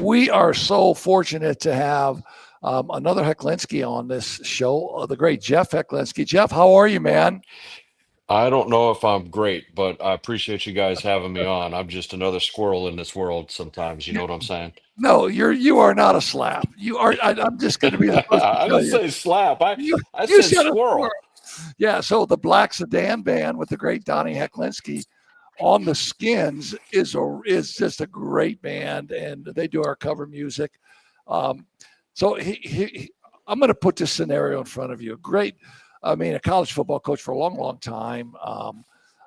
we are so fortunate to have another Hecklinski on this show, the great Jeff Hecklinski. Jeff, how are you, man? I don't know if I'm great, but I appreciate you guys having me on. I'm just another squirrel in this world sometimes. You know what I'm saying? No, you are not a slap. You are. I'm just going to be the first to I tell didn't you. say slap. I, You I you said said a squirrel. squirrel. Yeah. So the Black Sedan Band with the great Donnie Hecklinski on the Skins is just a great band, and they do our cover music. Um, so I'm going to put this scenario in front of you. Great. I mean, a college football coach for a long, long time. Uh,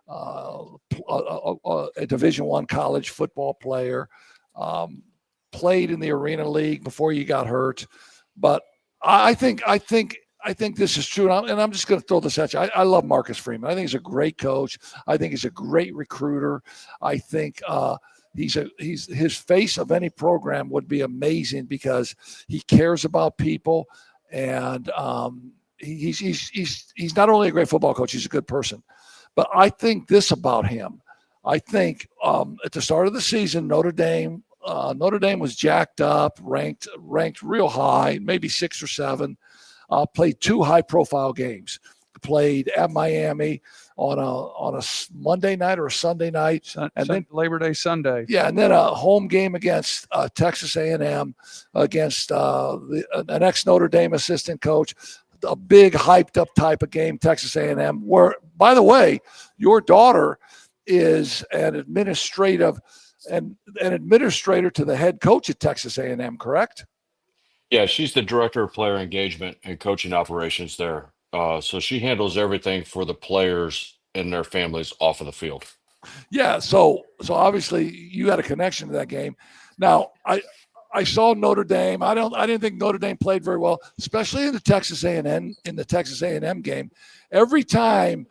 a Division One college football player. Um, Played in the Arena League before you got hurt, but I think this is true, and I'm just going to throw this at you. I love Marcus Freeman. I think he's a great coach. I think he's a great recruiter. I think he's his face of any program would be amazing because he cares about people, and he's not only a great football coach, he's a good person. But I think this about him. I think at the start of the season, Notre Dame was jacked up, ranked real high, maybe 6 or 7. Played 2 high-profile games. Played at Miami on a Monday night or a Sunday night, and then Labor Day Sunday. yeah, and then a home game against Texas A&M against an ex-Notre Dame assistant coach. A big hyped up type of game, Texas A&M. Where, by the way, your daughter is an administrator to the head coach at Texas A&M, correct? Yeah, she's the director of player engagement and coaching operations there. So she handles everything for the players and their families off of the field. Yeah. So obviously you had a connection to that game. Now I saw Notre Dame. I didn't think Notre Dame played very well, especially in the Texas A&M game. Every time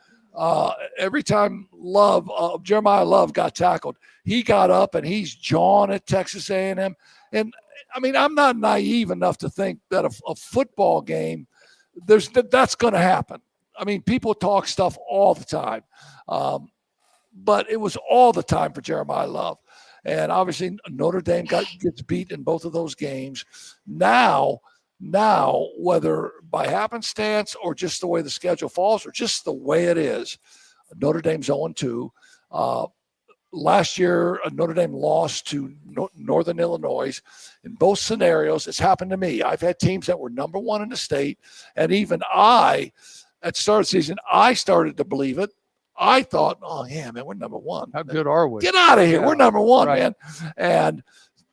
Love Jeremiah Love got tackled, he got up and he's jawing at Texas A&M. And I mean, I'm not naive enough to think that a football game that's going to happen. I mean, people talk stuff all the time, but it was all the time for Jeremiah Love. And obviously, Notre Dame gets beat in both of those games. Now, whether by happenstance or just the way the schedule falls or just the way it is, Notre Dame's 0-2. Last year, Notre Dame lost to Northern Illinois. In both scenarios, it's happened to me. I've had teams that were number one in the state, and even at start of the season, I started to believe it. I thought, oh yeah, man, we're number one. How good are we? Get out of here. Yeah, we're number one, right. man. And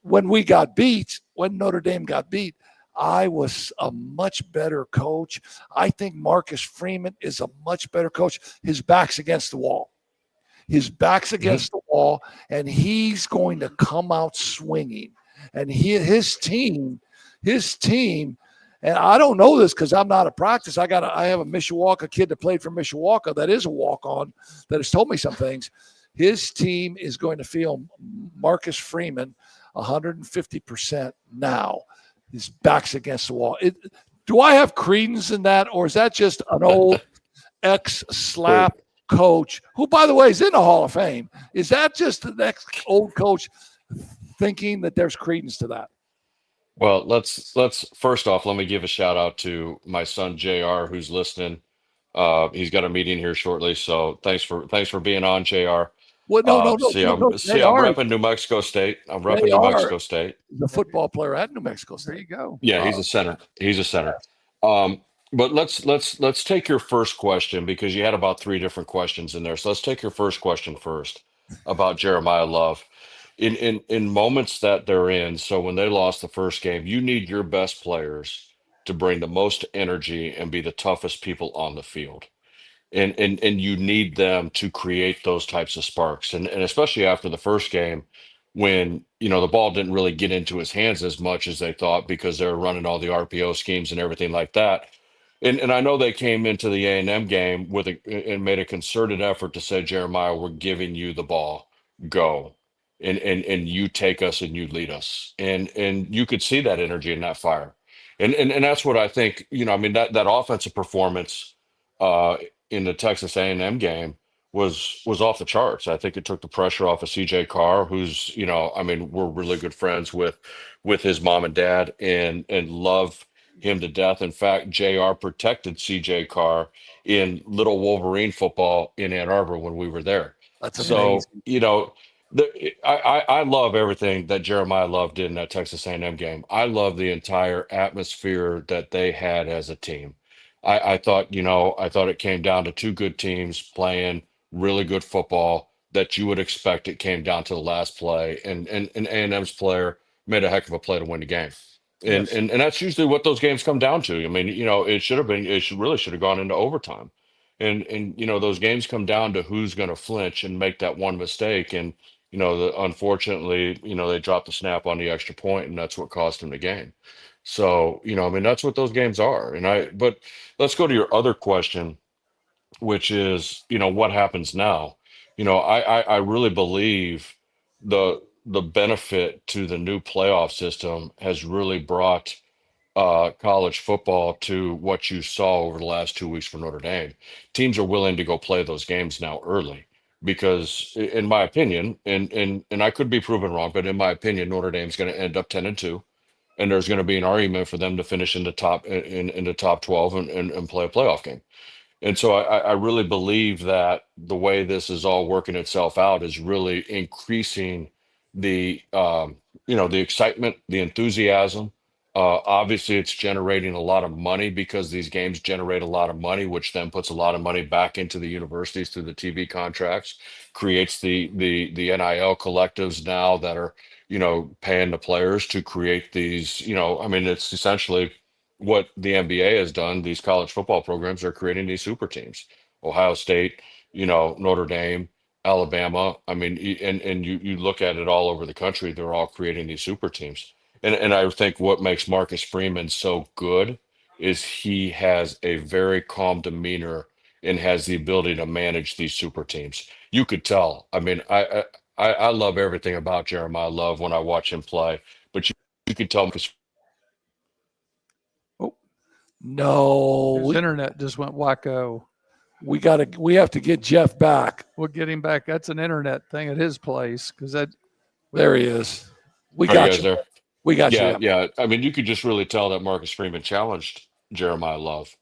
when Notre Dame got beat, I was a much better coach. I think Marcus Freeman is a much better coach. His back's against the wall. His back's against the wall, and he's going to come out swinging. And his team, and I don't know this because I'm not at practice. I have a Mishawaka kid that played for Mishawaka that is a walk-on that has told me some things. His team is going to feel Marcus Freeman 150% now. His back's against the wall. Do I have credence in that, or is that just an old ex-slap coach who, by the way, is in the Hall of Fame? Is that just the next old coach thinking that there's credence to that? Well, let's first off, let me give a shout out to my son JR who's listening. He's got a meeting here shortly, so thanks for being on, JR. Well, no. I'm repping New Mexico State. I'm repping New Mexico State. The football player at New Mexico State. There you go. Yeah, he's a center. He's a center. But let's take your first question because you had about 3 different questions in there. So let's take your first question first about Jeremiah Love. In moments that they're in, so when they lost the first game, you need your best players to bring the most energy and be the toughest people on the field. And you need them to create those types of sparks. And especially after the first game, when the ball didn't really get into his hands as much as they thought because they were running all the RPO schemes and everything like that. And I know they came into the A&M game and made a concerted effort to say, Jeremiah, we're giving you the ball, go, and you take us and you lead us, and you could see that energy and that fire, and that's what I think. I mean that offensive performance uh, in the Texas A&M game was off the charts. I think it took the pressure off of CJ Carr, who's, I mean, we're really good friends with his mom and dad, and love him to death. In fact, JR protected CJ Carr in Little Wolverine football in Ann Arbor when we were there. That's So, amazing. I love everything that Jeremiah Love did in that Texas A&M game. I love the entire atmosphere that they had as a team. I thought, I thought it came down to two good teams playing really good football that you would expect. It came down to the last play, and A&M's player made a heck of a play to win the game. And Yes. and and that's usually what those games come down to. I mean, it should have gone into overtime. And those games come down to who's going to flinch and make that one mistake. And unfortunately, they dropped the snap on the extra point, and that's what cost them the game. So, I mean, that's what those games are. But let's go to your other question, which is, what happens now? I really believe the benefit to the new playoff system has really brought college football to what you saw over the last 2 weeks for Notre Dame. Teams are willing to go play those games now early because, in my opinion, and I could be proven wrong, but in my opinion, Notre Dame's going to end up 10-2, and there's going to be an argument for them to finish in the top 12 and play a playoff game. And so I really believe that the way this is all working itself out is really increasing the excitement, the enthusiasm. Obviously, it's generating a lot of money because these games generate a lot of money, which then puts a lot of money back into the universities through the TV contracts, creates the NIL collectives now that are, paying the players to create these. I mean, it's essentially what the NBA has done. These college football programs are creating these super teams. Ohio State, Notre Dame, Alabama. I mean, and you look at it all over the country, they're all creating these super teams. And I think what makes Marcus Freeman so good is he has a very calm demeanor and has the ability to manage these super teams. You could tell. I mean, I love everything about Jeremiah Love when I watch him play, but you could tell Marcus. Oh, no, His internet just went wacko. we have to get Jeff back. We'll get him back. That's an internet thing at his place because that. There he is. We Are you got guys you. there? We got Yeah, you. yeah. I mean, you could just really tell that Marcus Freeman challenged Jeremiah Love,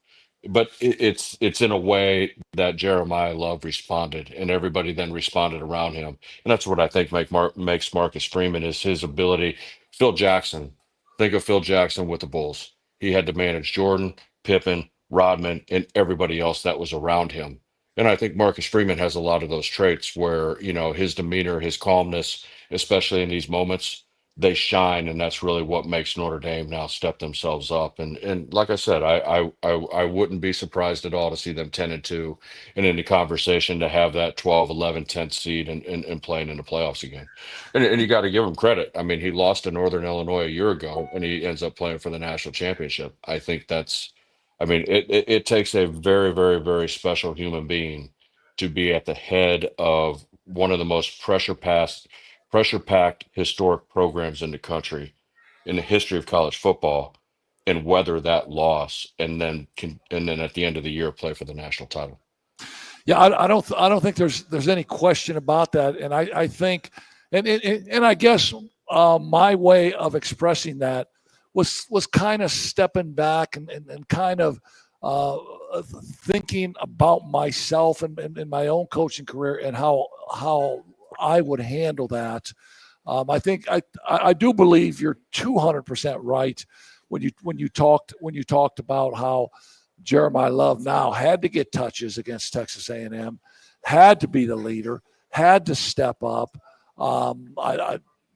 but it's in a way that Jeremiah Love responded, and everybody then responded around him, and that's what I think makes Marcus Freeman is his ability. Phil Jackson, think of Phil Jackson with the Bulls. He had to manage Jordan, Pippen, Rodman, and everybody else that was around him. And I think Marcus Freeman has a lot of those traits where, his demeanor, his calmness, especially in these moments, they shine, and that's really what makes Notre Dame now step themselves up. And like I said, I wouldn't be surprised at all to see them 10-2 and in the conversation to have that 12, 11, 10 seed and playing in the playoffs again. And you got to give him credit. I mean, he lost to Northern Illinois a year ago, and he ends up playing for the national championship. I think that's, I mean, it takes a very, very, very special human being to be at the head of one of the most pressure packed historic programs in the country in the history of college football and weather that loss and then at the end of the year play for the national title. Yeah, I don't think there's any question about that, and I think, and I guess my way of expressing that was kind of stepping back and kind of uh, thinking about myself and my own coaching career and how I would handle that. I think I do believe you're 200% right when you talked about how Jeremiah Love now had to get touches against Texas A&M, had to be the leader, had to step up. I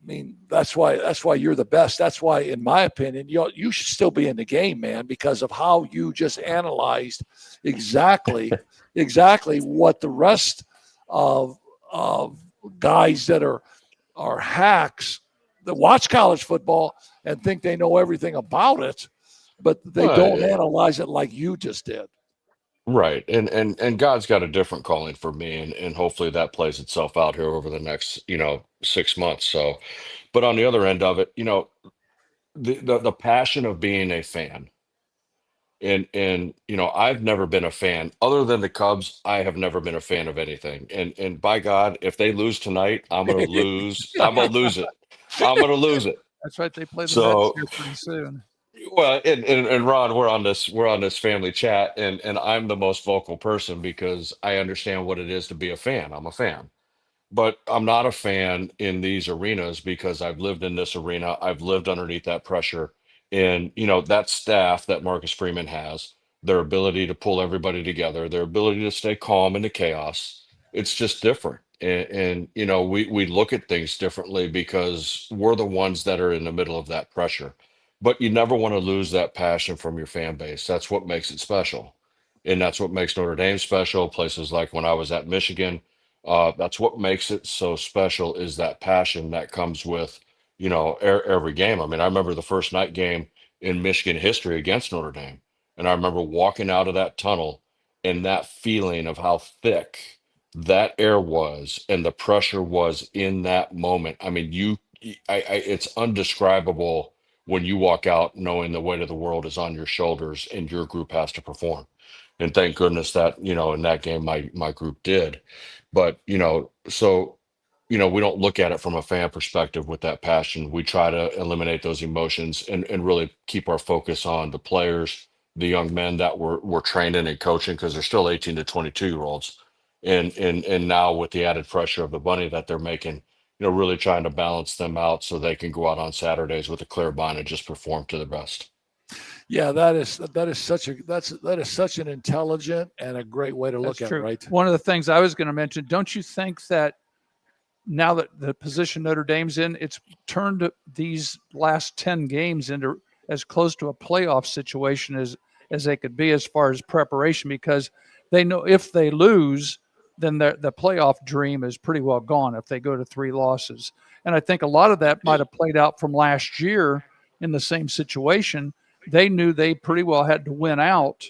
mean, that's why you're the best. That's why, in my opinion, you should still be in the game, man, because of how you just analyzed exactly what the rest of guys that are hacks that watch college football and think they know everything about it, but they don't Well, analyze it like you just did. right. And God's got a different calling for me, and hopefully that plays itself out here over the next, 6 months. So, but on the other end of it, the passion of being a fan And I've never been a fan other than the Cubs. I have never been a fan of anything. And by God, if they lose tonight, I'm gonna lose. I'm gonna lose it. I'm gonna lose it. That's right. They play the Mets So here pretty soon. well, and Ron, we're on this family chat, and I'm the most vocal person because I understand what it is to be a fan. I'm a fan, but I'm not a fan in these arenas because I've lived in this arena. I've lived underneath that pressure. And, that staff that Marcus Freeman has, their ability to pull everybody together, their ability to stay calm in the chaos, it's just different. And we look at things differently because we're the ones that are in the middle of that pressure. But you never want to lose that passion from your fan base. That's what makes it special. And that's what makes Notre Dame special. Places like when I was at Michigan, that's what makes it so special is that passion that comes with, every game. I mean, I remember the first night game in Michigan history against Notre Dame. And I remember walking out of that tunnel and that feeling of how thick that air was and the pressure was in that moment. I mean, it's undescribable when you walk out knowing the weight of the world is on your shoulders and your group has to perform. And thank goodness that, in that game, my group did. But, we don't look at it from a fan perspective with that passion. We try to eliminate those emotions and really keep our focus on the players, the young men that we're training and coaching because they're still 18 to 22-year-olds. And now with the added pressure of the money that they're making, really trying to balance them out so they can go out on Saturdays with a clear mind and just perform to the best. Yeah, that is such an intelligent and a great way to look That's at true. it, right? One of the things I was going to mention, don't you think that now that the position Notre Dame's in, it's turned these last 10 games into as close to a playoff situation as they could be as far as preparation, because they know if they lose, then the playoff dream is pretty well gone if they go to 3 losses. And I think a lot of that might have played out from last year in the same situation. They knew they pretty well had to win out.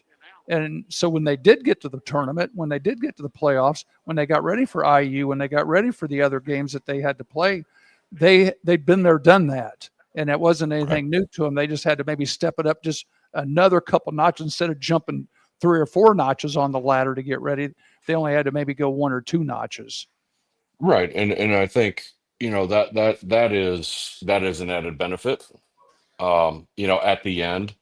And so when they did get to the tournament, when they did get to the playoffs, when they got ready for IU, when they got ready for the other games that they had to play, they'd been there, done that. And it wasn't anything new to them. They just had to maybe step it up just another couple notches instead of jumping 3 or 4 notches on the ladder to get ready. They only had to maybe go 1 or 2 notches. Right. And I think, that is an added benefit. At the end,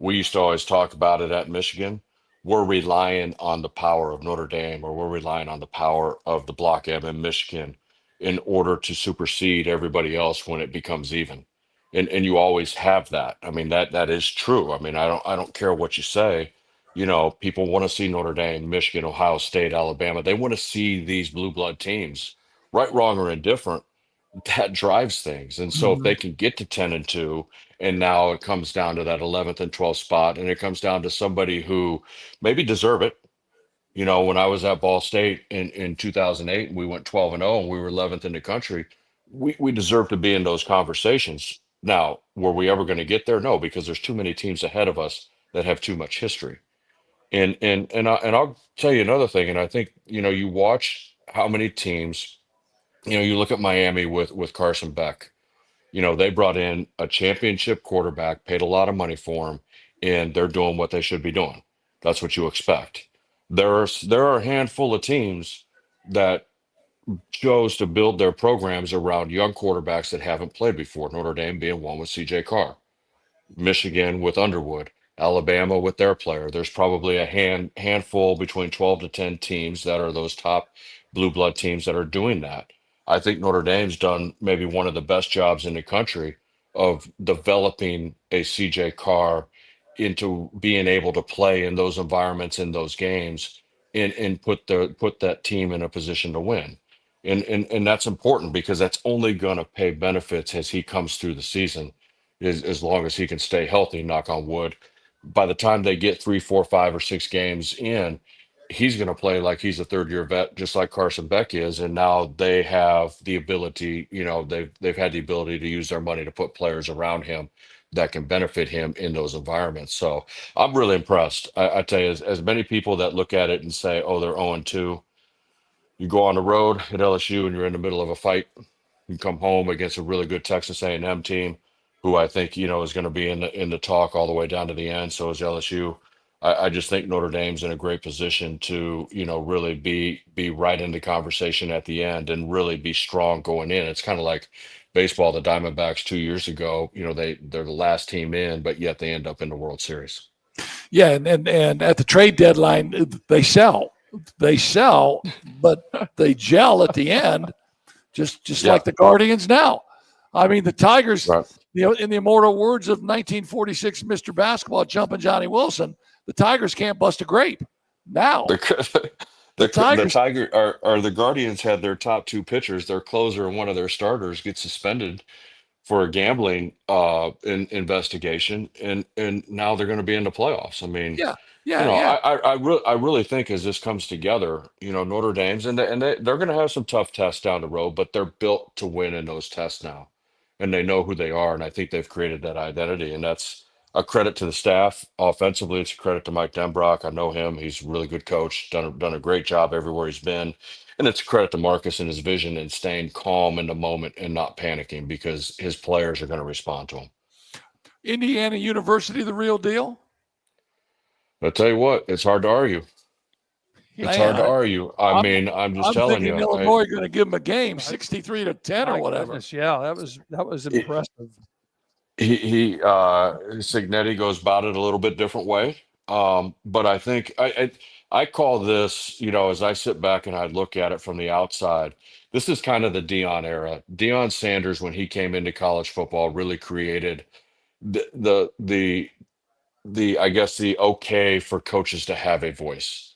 we used to always talk about it at Michigan. We're relying on the power of Notre Dame, or we're relying on the power of the Block M in Michigan in order to supersede everybody else when it becomes even. And you always have that. I mean, that is true. I mean, I don't care what you say. People want to see Notre Dame, Michigan, Ohio State, Alabama. They want to see these blue blood teams, right, wrong, or indifferent. That drives things. And so if Mm-hmm. they can get to 10-2, and now it comes down to that 11th and 12th spot, and it comes down to somebody who maybe deserve it. When I was at Ball State in 2008, and we went 12-0, and we were 11th in the country, we deserve to be in those conversations. Now, were we ever going to get there? No, because there's too many teams ahead of us that have too much history. And I'll tell you another thing, and I think you watch how many teams. You look at Miami with Carson Beck. They brought in a championship quarterback, paid a lot of money for him, and they're doing what they should be doing. That's what you expect. There are a handful of teams that chose to build their programs around young quarterbacks that haven't played before. Notre Dame being one with CJ Carr. Michigan with Underwood, Alabama with their player. There's probably a handful between 12 to 10 teams that are those top blue blood teams that are doing that. I think Notre Dame's done maybe one of the best jobs in the country of developing a CJ Carr into being able to play in those environments in those games and put that team in a position to win. And that's important because that's only going to pay benefits as he comes through the season as long as he can stay healthy, knock on wood. By the time they get 3, 4, 5, or 6 games in, he's going to play like he's a third year vet, just like Carson Beck is. And now they have the ability, they've had the ability to use their money to put players around him that can benefit him in those environments. So I'm really impressed. I tell you, as many people that look at it and say, oh, they're 0-2, you go on the road at LSU and you're in the middle of a fight. You come home against a really good Texas A&M team, who I think is going to be in the talk all the way down to the end. So is LSU. I just think Notre Dame's in a great position to, really be right in the conversation at the end and really be strong going in. It's kind of like baseball, the Diamondbacks 2 years ago, they're the last team in, but yet they end up in the World Series. Yeah, and at the trade deadline, they sell, but they gel at the end, just Yeah, like the Guardians now. I mean, the Tigers, right. in the immortal words of 1946 Mr. Basketball, Jumpin' Johnny Wilson, the Tigers can't bust a grape. Now, The the the Tigers, Tiger or the Guardians had their top two pitchers, their closer and one of their starters get suspended for a gambling investigation, and now they're going to be in the playoffs. I mean, yeah, yeah, yeah, I really think as this comes together, Notre Dame's they're going to have some tough tests down the road, but they're built to win in those tests now, and they know who they are, and I think they've created that identity, and that's a credit to the staff. Offensively, it's a credit to Mike Denbrock. I know him; he's a really good coach, done a great job everywhere he's been, and it's a credit to Marcus and his vision and staying calm in the moment and not panicking because his players are going to respond to him. Indiana University, the real deal. But I tell you what, it's hard to argue. It's hard to Man, argue. I I'm mean, I'm just I'm thinking thinking Illinois going to give them a game, 63-10 or My whatever. goodness, yeah, that was impressive. Signetti goes about it a little bit different way. But I think I call this, as I sit back and I look at it from the outside, this is kind of the Dion era. Dion Sanders, when he came into college football, really created the I guess the okay for coaches to have a voice.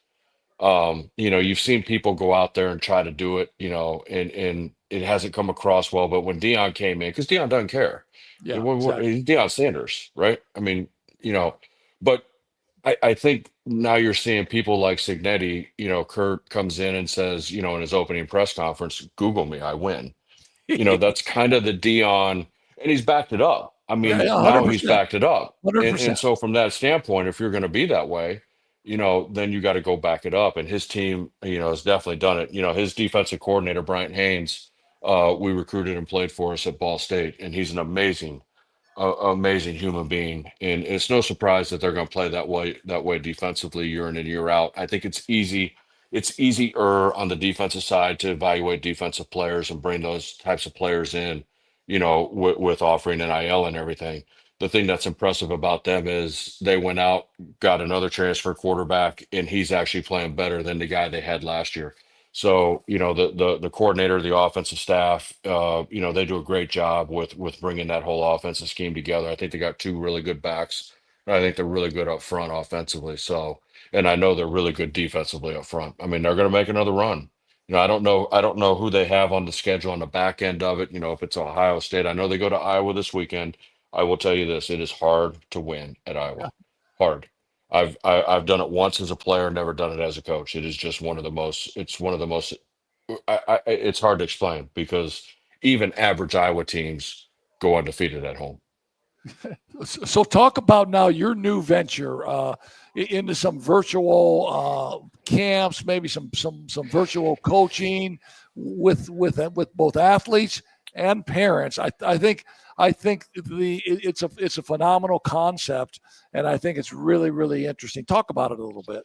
You've seen people go out there and try to do it, and it hasn't come across well. But when Dion came in, because Dion doesn't care, Yeah, exactly. he's Deion Sanders, right? I mean, but I think now you're seeing people like Signetti, Kurt comes in and says, in his opening press conference, Google me, I win. That's kind of the Dion, and he's backed it up. I Yeah, mean, yeah, now he's 100%. backed it up. And 100%. so from that standpoint, if you're going to be that way, then you got to go back it up. And his team, has definitely done it. His defensive coordinator, Bryant Haynes, we recruited and played for us at Ball State, and he's an amazing human being. And it's no surprise that they're going to play that way defensively year in and year out. I think it's easy. It's easier on the defensive side to evaluate defensive players and bring those types of players in, with offering NIL and everything. The thing that's impressive about them is they went out, got another transfer quarterback, and he's actually playing better than the guy they had last year. So, the coordinator, the offensive staff, they do a great job with bringing that whole offensive scheme together. I think they got two really good backs. And I think they're really good up front offensively. So, and I know they're really good defensively up front. I mean, they're going to make another run. I don't know who they have on the schedule on the back end of it. If it's Ohio State, I know they go to Iowa this weekend. I will tell you this: it is hard to win at Yeah. Iowa. Hard. I've done it once as a player, never done it as a coach. It is just one of the most. It's one of the most. It's hard to explain because even average Iowa teams go undefeated at home. So talk about now your new venture into some virtual camps, maybe some virtual coaching with both athletes and parents. I think it's a phenomenal concept, and I think it's really really interesting. Talk about it a little bit.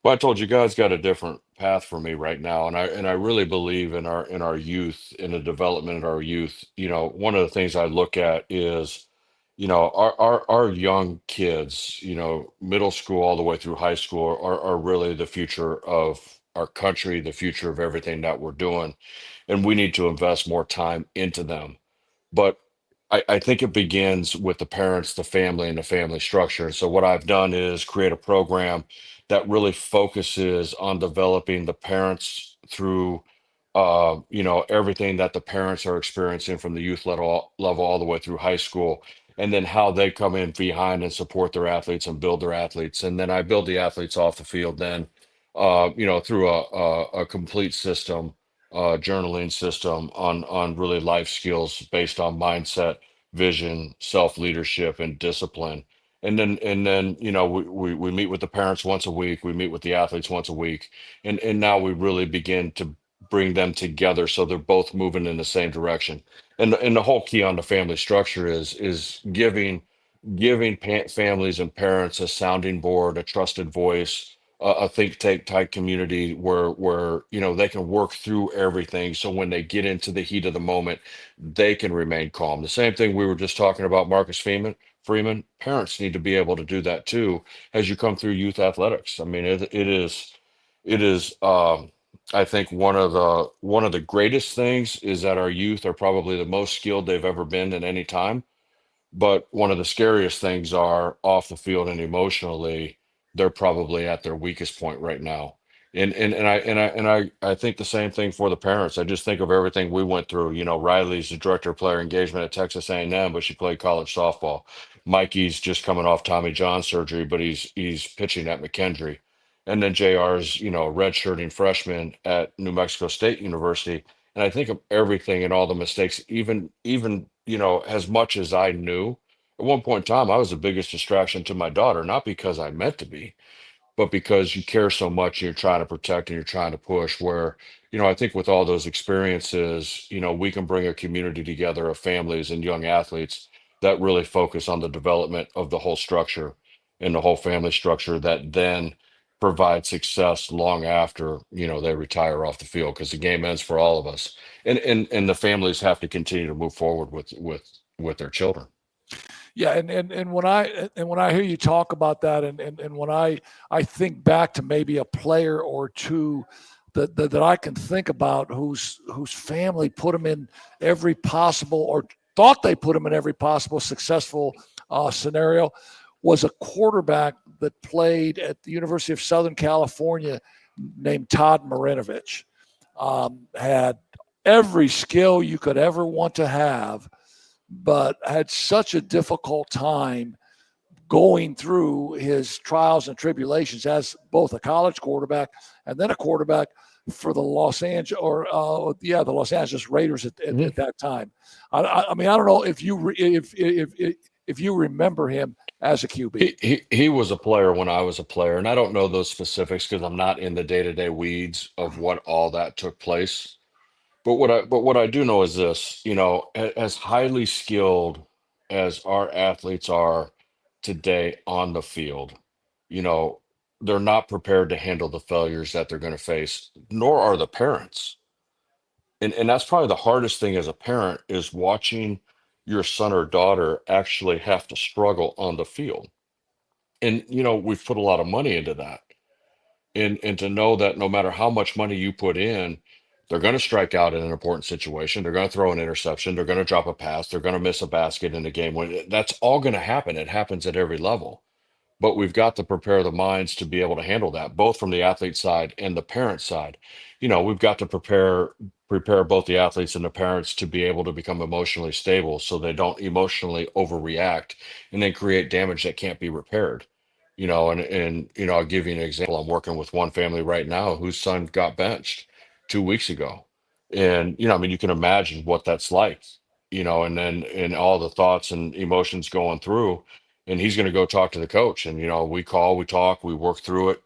Well, I told you guys got a different path for me right now, and I really believe in our youth, in the development of our youth. One of the things I look at is, our young kids, middle school all the way through high school are really the future of our country, the future of everything that we're doing, and we need to invest more time into them. But I think it begins with the parents, the family, and the family structure. So what I've done is create a program that really focuses on developing the parents through, everything that the parents are experiencing from the youth level all the way through high school, and then how they come in behind and support their athletes and build their athletes, and then I build the athletes off the field. Then, through a complete system, journaling system on really life skills based on mindset, vision, self leadership, and discipline. And then we meet with the parents once a week. We meet with the athletes once a week, and now we really begin to bring them together so they're both moving in the same direction. And the whole key on the family structure is giving giving families and parents a sounding board, a trusted voice, a think tank type community where they can work through everything. So when they get into the heat of the moment, they can remain calm. The same thing we were just talking about, Marcus Freeman. Parents need to be able to do that too as you come through youth athletics. I mean, it is. I think one of the greatest things is that our youth are probably the most skilled they've ever been in any time, but one of the scariest things are off the field and emotionally, they're probably at their weakest point right now. And I think the same thing for the parents. I just think of everything we went through. Riley's the director of player engagement at Texas A&M, but she played college softball. Mikey's just coming off Tommy John surgery, but he's pitching at McKendree. And then JR's, redshirting freshman at New Mexico State University. And I think of everything and all the mistakes, even as much as I knew, at one point in time, I was the biggest distraction to my daughter, not because I meant to be, but because you care so much and you're trying to protect and you're trying to push. Where, I think with all those experiences, we can bring a community together of families and young athletes that really focus on the development of the whole structure and the whole family structure that then provide success long after, they retire off the field, because the game ends for all of us. And the families have to continue to move forward with their children. Yeah, and when I hear you talk about that, and when I think back to maybe a player or two that I can think about whose family put them in every possible, or thought they put them in every possible successful scenario, was a quarterback that played at the University of Southern California named Todd Marinovich. Had every skill you could ever want to have, but had such a difficult time going through his trials and tribulations as both a college quarterback and then a quarterback for the Los Angeles Raiders at that time. I mean, I don't know if you remember him as a QB. He was a player when I was a player, and I don't know those specifics because I'm not in the day-to-day weeds of what all that took place. But what I do know is this, as highly skilled as our athletes are today on the field, you know, they're not prepared to handle the failures that they're going to face, nor are the parents. And that's probably the hardest thing as a parent, is watching your son or daughter actually have to struggle on the field. And we've put a lot of money into that. And to know that no matter how much money you put in, they're going to strike out in an important situation. They're going to throw an interception. They're going to drop a pass. They're going to miss a basket in the game. That's all going to happen. It happens at every level. But we've got to prepare the minds to be able to handle that, both from the athlete side and the parent side. We've got to prepare both the athletes and the parents to be able to become emotionally stable, so they don't emotionally overreact and then create damage that can't be repaired. And I'll give you an example. I'm working with one family right now whose son got benched 2 weeks ago. And, I mean, you can imagine what that's like, and then and all the thoughts and emotions going through. And he's going to go talk to the coach. And, we call, we talk, we work through it.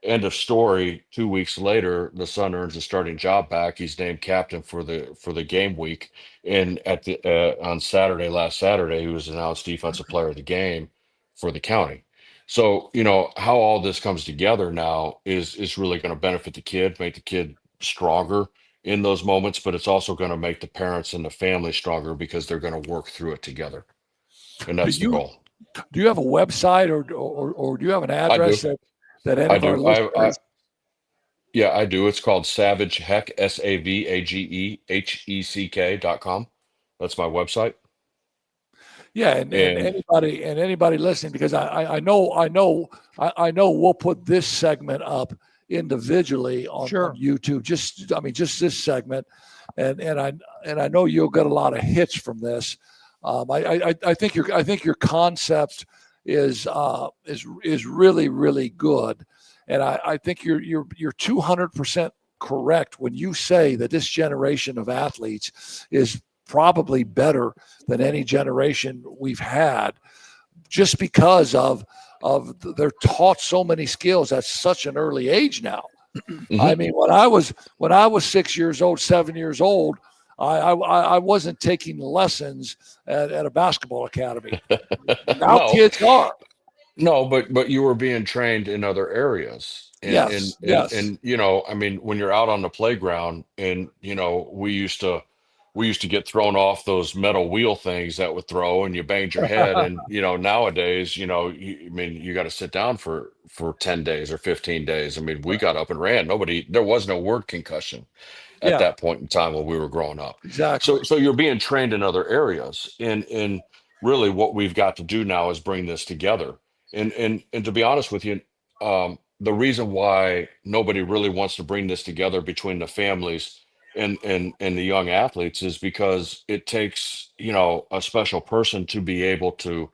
End of story. 2 weeks later, the son earns a starting job back. He's named captain for the game week. And on last Saturday, he was announced defensive player of the game for the county. So, how all this comes together now is really going to benefit the kid, make the kid stronger in those moments, but it's also going to make the parents and the family stronger because they're going to work through it together. And that's the goal. Do you have a website or do you have an I do. address that any I of our do. listeners? Yeah, I do. It's called Savage Heck, SAVAGEHECK.com. That's my website. Yeah, and And anybody listening, because I know we'll put this segment up individually on YouTube. Just this segment, and I know you'll get a lot of hits from this. I think your concept is really, really good, and I think you're 200% correct when you say that this generation of athletes is probably better than any generation we've had, just because of they're taught so many skills at such an early age now. Mhm. I mean, when I was 6 years old, 7 years old, I wasn't taking lessons at a basketball academy. Now No, kids are. no, but you were being trained in other areas. Yes, yes. And you know, I mean, when you're out on the playground and you know, we used to get thrown off those metal wheel things that would throw and you banged your head and you know, nowadays, you know, I mean, you got to sit down for 10 days or 15 days. I mean, we got up and ran. There was no word concussion at Yeah, that point in time when we were growing up. exactly. So you're being trained in other areas. And really what we've got to do now is bring this together. And to be honest with you, the reason why nobody really wants to bring this together between the families and the young athletes is because it takes, you know, a special person to be able to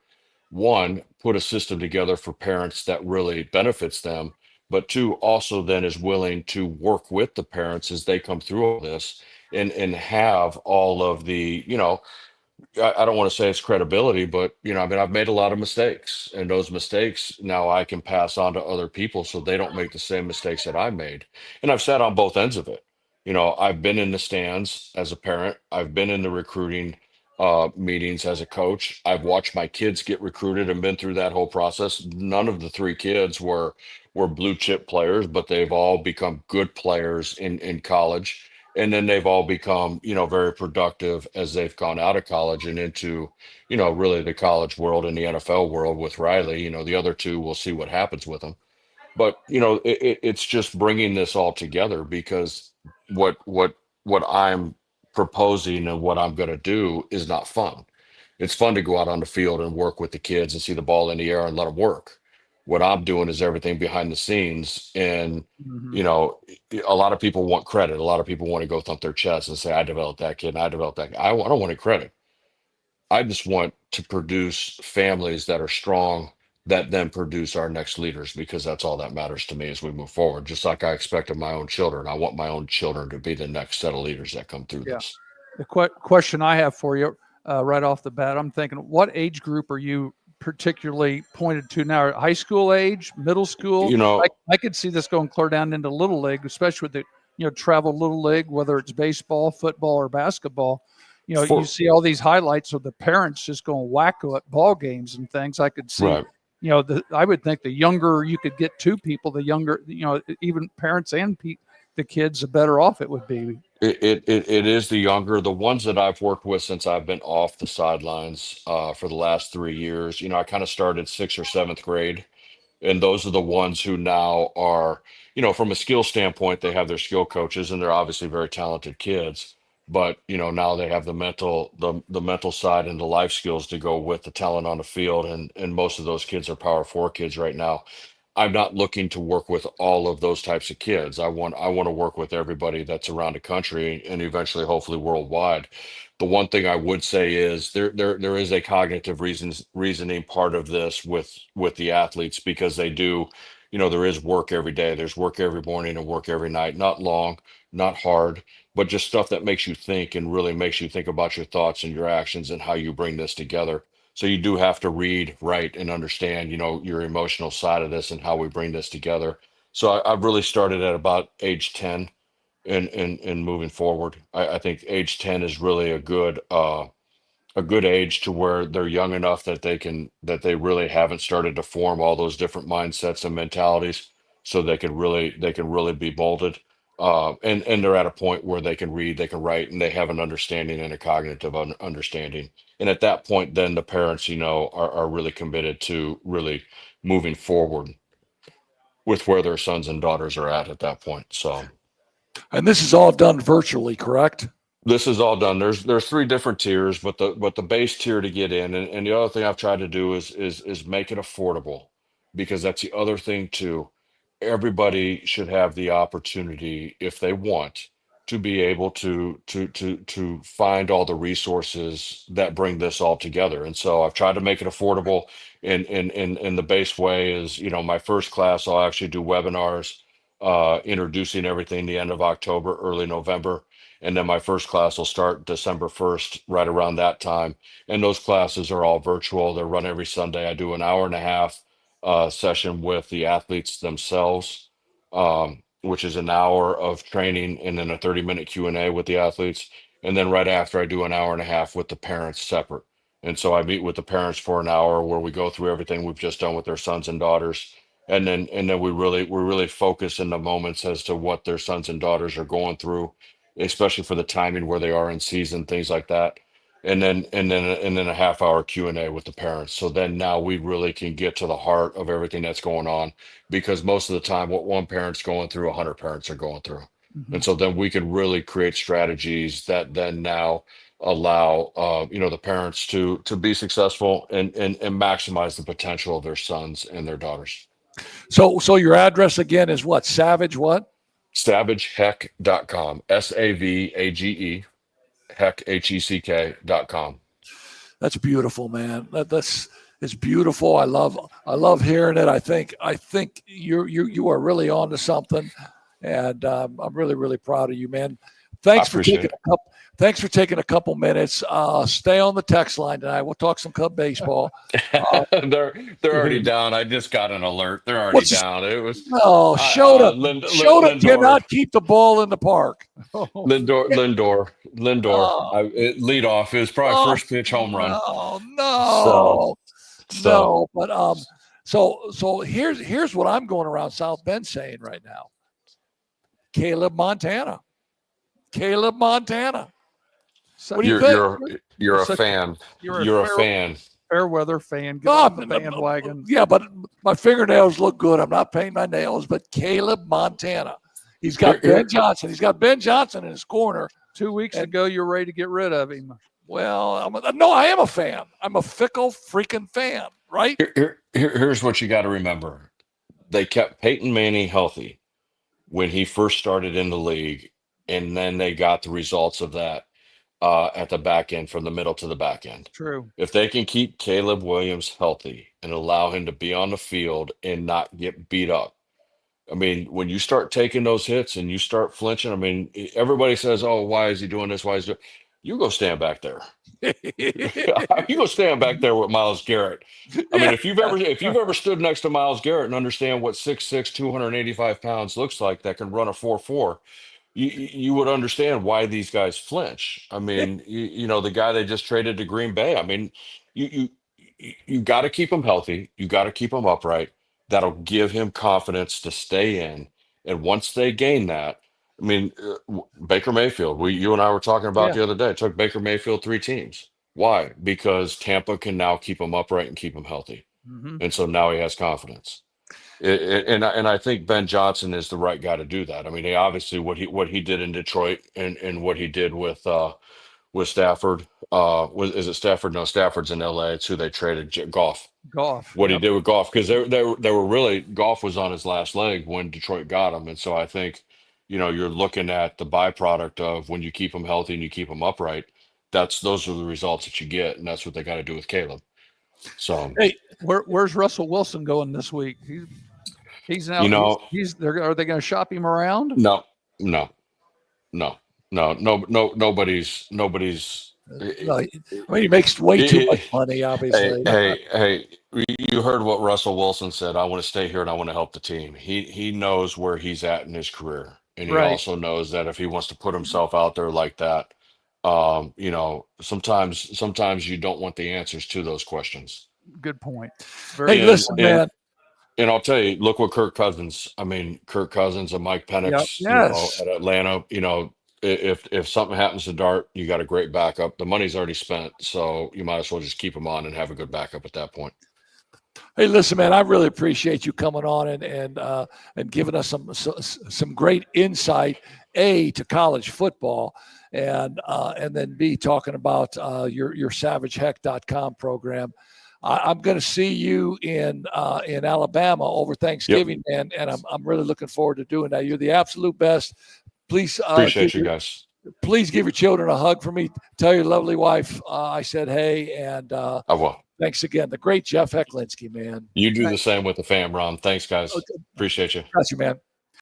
one, put a system together for parents that really benefits them, but two, also then is willing to work with the parents as they come through all this and have all of the, you know, I don't want to say it's credibility, but you know, I mean, I've made a lot of mistakes, and those mistakes now I can pass on to other people so they don't make the same mistakes that I made. And I've sat on both ends of it. You know, I've been in the stands as a parent. I've been in the recruiting meetings as a coach. I've watched my kids get recruited and been through that whole process. None of the three kids were blue chip players, but they've all become good players in college, and then they've all become, you know, very productive as they've gone out of college and into, you know, really the college world and the NFL world with Riley. You know, the other two, we'll see what happens with them. But you know, it's just bringing this all together because what what what I'm proposing and what I'm going to do is not fun. It's fun to go out on the field and work with the kids and see the ball in the air and let them work. What I'm doing is everything behind the scenes. And, Mhm. you know, a lot of people want credit. A lot of people want to go thump their chest and say, I developed that kid and I developed that. I don't want any credit. I just want to produce families that are strong that then produce our next leaders because that's all that matters to me as we move forward. Just like I expected my own children, I want my own children to be the next set of leaders that come through Yeah. this. The question I have for you right off the bat, I'm thinking, what age group are you particularly pointed to now? High school age, middle school? You know, I could see this going clear down into little league, especially with the travel little league, whether it's baseball, football, or basketball. You know, you for see all these highlights of the parents just going wacko at ball games and things. I could see. right. I would think the younger you could get to people, the younger, even parents and the kids, the better off it would be. It is the younger, the ones that I've worked with since I've been off the sidelines for the last 3 years. You know, I kind of started sixth or seventh grade, and those are the ones who now are, you know, from a skill standpoint, they have their skill coaches, and they're obviously very talented kids. But you know, now they have the mental side and the life skills to go with the talent on the field, and most of those kids are Power Four kids right now. I'm not looking to work with all of those types of kids. I want to work with everybody that's around the country and eventually hopefully worldwide. The one thing I would say is there is a cognitive reasoning part of this with the athletes because they do, you know, there is work every day. There's work every morning and work every night. Not long, not hard, but just stuff that makes you think and really makes you think about your thoughts and your actions and how you bring this together. So you do have to read, write, and understand, you know, your emotional side of this and how we bring this together. So I've really started at about age 10 and moving forward. I think age 10 is really a good age to where they're young enough that they really haven't started to form all those different mindsets and mentalities so they can really be molded. And they're at a point where they can read, they can write, and they have an understanding and a cognitive understanding. And at that point, then the parents, you know, are really committed to really moving forward with where their sons and daughters are at that point. So And this is all done virtually, correct? this is all done. There's three different tiers, but the base tier to get in, and the other thing I've tried to do is make it affordable, because that's the other thing too. Everybody should have the opportunity, if they want, to be able to find all the resources that bring this all together. And so I've tried to make it affordable. In the base way is, you know, my first class I'll actually do webinars, introducing everything the end of October, early November, and then my first class will start December 1st, right around that time. And those classes are all virtual. They're run every Sunday. I do an hour and a half session with the athletes themselves, which is an hour of training and then a 30-minute Q&A with the athletes. and then right after I do an hour and a half with the parents separate. And so I meet with the parents for an hour where we go through everything we've just done with their sons and daughters. And then we really focus in the moments as to what their sons and daughters are going through, especially for the timing where they are in season, things like that. And then a half hour Q&A with the parents. So then now we really can get to the heart of everything that's going on, because most of the time what one parent's going through, 100 parents are going through. Mhm. And so then we can really create strategies that then now allow the parents to be successful and maximize the potential of their sons and their daughters. So your address again is what? Savage what? SavageHeck.com. SAVAGE Heck HECK.com. That's beautiful, man. That's it's beautiful. I love hearing it. I think you are really on to something, and I'm really proud of you, man. I appreciate it. Thanks for taking a couple minutes. Stay on the text line tonight. We'll talk some Cub baseball. They're already down. I just got an alert. They're already What's- down. It was No, Shota Lindor. cannot keep the ball in the park. Lindor. Oh. Lead off. It was probably first pitch home run. No. So But so here's what I'm going around South Bend saying right now. Caleb Montana. So What do you think? you're a Such- fan. You're You're a fair- fan. fair weather fan. Get No, off the bandwagon. Yeah, but my fingernails look good. I'm not painting my nails, but Caleb Montana. He's got Ben Johnson. He's got Ben Johnson in his corner. 2 weeks ago, you're ready to get rid of him. Well, I am a fan. I'm a fickle freaking fan, right? Here's what you got to remember. They kept Peyton Manning healthy when he first started in the league, and then they got the results of that at the back end, from the middle to the back end. True. If they can keep Caleb Williams healthy and allow him to be on the field and not get beat up. I mean, when you start taking those hits and you start flinching, I mean, everybody says, "Oh, why is he doing this? Why is he?" You go stand back there. You go stand back there with Myles Garrett. I mean, if you've ever stood next to Myles Garrett and understand what 6'6", 285 pounds looks like, that can run a 4.4, you would understand why these guys flinch. I mean, the guy they just traded to Green Bay. I mean, you got to keep him healthy. You got to keep him upright. That'll give him confidence to stay in. And once they gain that, I mean, Baker Mayfield, you and I were talking about the other day. It took Baker Mayfield 3 teams. Why? Because Tampa can now keep him upright and keep him healthy. Mm-hmm. And so now he has confidence. And I think Ben Johnson is the right guy to do that. I mean, obviously what he did in Detroit and what he did with Stafford. Is it Stafford? No, Stafford's in LA. It's who they traded. Goff. What he did with Goff, because they were really, Goff was on his last leg when Detroit got him. And so I think, you're looking at the byproduct of when you keep him healthy and you keep him upright. Those are the results that you get, and that's what they got to do with Caleb. So Hey, where's Russell Wilson going this week? He's now. Are they going to shop him around? No. Nobody's. No, I mean, he makes way too much money, obviously. Hey, you heard what Russell Wilson said. I want to stay here and I want to help the team. He knows where he's at in his career. And he also knows that if he wants to put himself out there like that, sometimes you don't want the answers to those questions. Good point. Listen, man. And I'll tell you, look what Kirk Cousins and Mike Penix, at Atlanta, if something happens to Dart, you got a great backup. The money's already spent, so you might as well just keep him on and have a good backup at that point. Hey, listen, man, I really appreciate you coming on and giving us some great insight, A, to college football, and then B, talking about your SavageHeck.com program. I'm going to see you in Alabama over Thanksgiving, man, and I'm really looking forward to doing that. You're the absolute best. Please appreciate you guys. Please give your children a hug for me. Tell your lovely wife I said hey, and I will. Thanks again. The great Jeff Hecklinski, man. You do the same with the fam, Ron. Thanks, guys. Appreciate you. Got you, man.